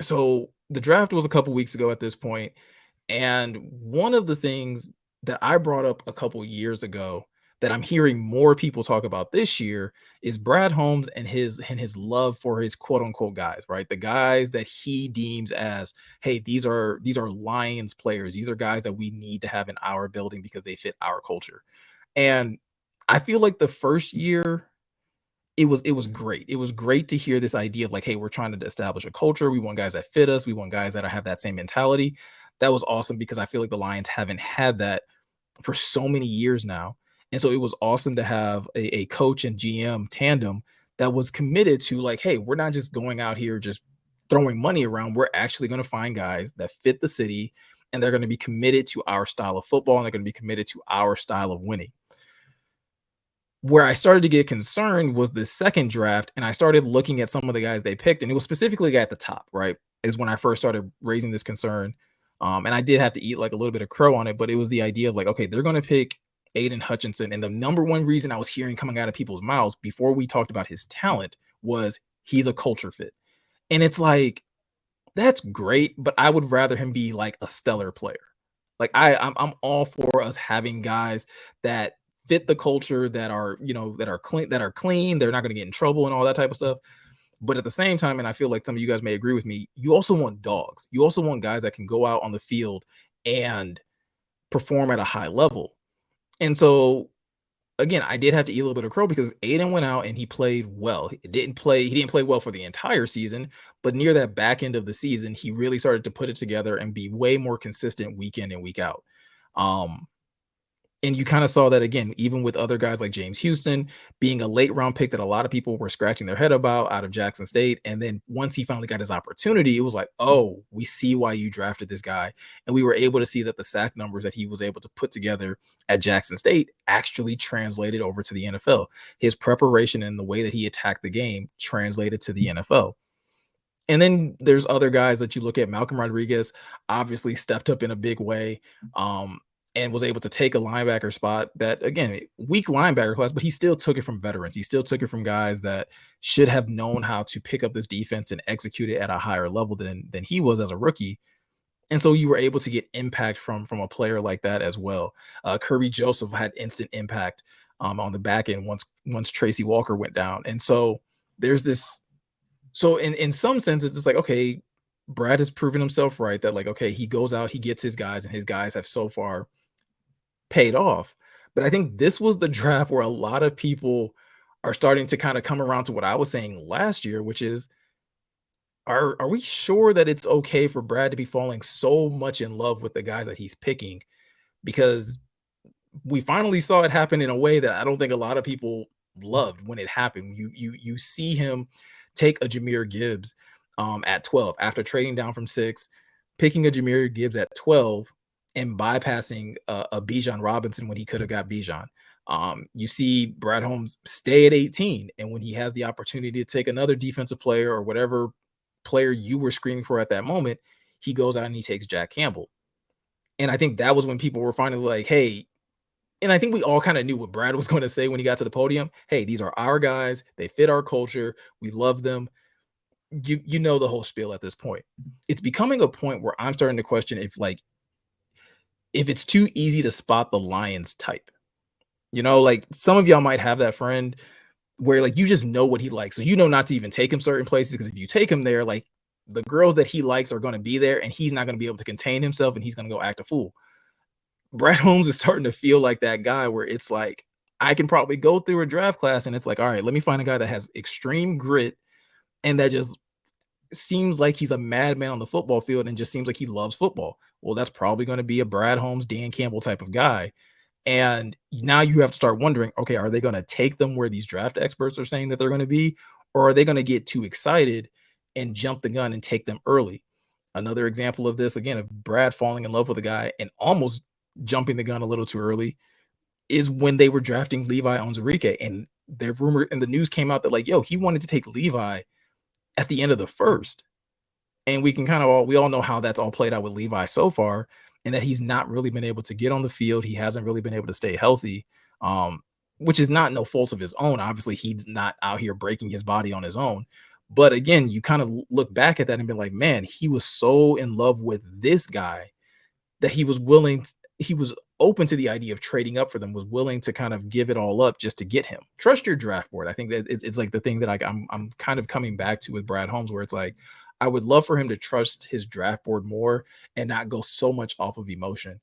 So the draft was a couple weeks ago at this point, and one of the things that I brought up a couple years ago that I'm hearing more people talk about this year is Brad Holmes and his love for his quote unquote guys, right? The guys that he deems as, hey, these are Lions players. These are guys that we need to have in our building because they fit our culture. And I feel like the first year it was great. It was great to hear this idea of like, hey, we're trying to establish a culture. We want guys that fit us. We want guys that have that same mentality. That was awesome because I feel like the Lions haven't had that for so many years now. And so it was awesome to have a coach and GM tandem that was committed to like, hey, we're not just going out here just throwing money around. We're actually going to find guys that fit the city and they're going to be committed to our style of football and they're going to be committed to our style of winning. Where I started to get concerned was the second draft, and I started looking at some of the guys they picked, and it was specifically a guy at the top, right? Is when I first started raising this concern. And I did have to eat like a little bit of crow on it, but it was the idea of like, okay, they're going to pick Aiden Hutchinson. And the number one reason I was hearing coming out of people's mouths before we talked about his talent was he's a culture fit. And it's like, that's great, but I would rather him be like a stellar player. Like I'm all for us having guys that fit the culture that are, that are clean, they're not going to get in trouble and all that type of stuff. But at the same time, and I feel like some of you guys may agree with me, you also want dogs. You also want guys that can go out on the field and perform at a high level. And so again, I did have to eat a little bit of crow because Aiden went out and he played well. He didn't play well for the entire season, but near that back end of the season, he really started to put it together and be way more consistent week in and week out. Um, and you kind of saw that again, even with other guys like James Houston being a late round pick that a lot of people were scratching their head about out of Jackson State. And then once he finally got his opportunity, it was like, oh, we see why you drafted this guy. And we were able to see that the sack numbers that he was able to put together at Jackson State actually translated over to the NFL. His preparation and the way that he attacked the game translated to the NFL. And then there's other guys that you look at. Malcolm Rodriguez obviously stepped up in a big way, um, and was able to take a linebacker spot that, again, weak linebacker class, but he still took it from veterans. He still took it from guys that should have known how to pick up this defense and execute it at a higher level than he was as a rookie. And so you were able to get impact from a player like that as well. Kirby Joseph had instant impact on the back end once Tracy Walker went down. And so there's this so in some senses, it's like, okay, Brad has proven himself right that like, okay, he goes out, he gets his guys, and his guys have so far paid off. But I think this was the draft where a lot of people are starting to kind of come around to what I was saying last year, which is, are we sure that it's okay for Brad to be falling so much in love with the guys that he's picking? Because we finally saw it happen in a way that I don't think a lot of people loved when it happened. You see him take a Jahmyr Gibbs at 12 after trading down from 6, picking a Jahmyr Gibbs at 12 and bypassing a Bijan Robinson when he could have got Bijan. You see Brad Holmes stay at 18, and when he has the opportunity to take another defensive player or whatever player you were screaming for at that moment, he goes out and he takes Jack Campbell. And I think that was when people were finally like, hey, and I think we all kind of knew what Brad was going to say when he got to the podium. Hey, these are our guys. They fit our culture. We love them. You know the whole spiel at this point. It's becoming a point where I'm starting to question if it's too easy to spot the Lions type. Like some of y'all might have that friend where like you just know what he likes. So you know not to even take him certain places because if you take him there, like the girls that he likes are going to be there and he's not going to be able to contain himself and he's going to go act a fool. Brad Holmes is starting to feel like that guy where it's like, I can probably go through a draft class and it's like, all right, let me find a guy that has extreme grit and that just seems like he's a madman on the football field and just seems like he loves football. Well, that's probably going to be a Brad Holmes, Dan Campbell type of guy. And now you have to start wondering, okay, are they going to take them where these draft experts are saying that they're going to be, or are they going to get too excited and jump the gun and take them early? Another example of this, again, of Brad falling in love with a guy and almost jumping the gun a little too early is when they were drafting Levi Onwuzurike, and the rumor and the news came out that like, yo, he wanted to take Levi at the end of the first. And we all know how that's all played out with Levi so far, and that he's not really been able to get on the field. He hasn't really been able to stay healthy, which is not no fault of his own. Obviously, he's not out here breaking his body on his own, But again, you kind of look back at that and be like, man, he was so in love with this guy that he was open to the idea of trading up for them, was willing to kind of give it all up just to get him. Trust your draft board. I think that it's like the thing that I'm kind of coming back to with Brad Holmes, where it's like I would love for him to trust his draft board more and not go so much off of emotion.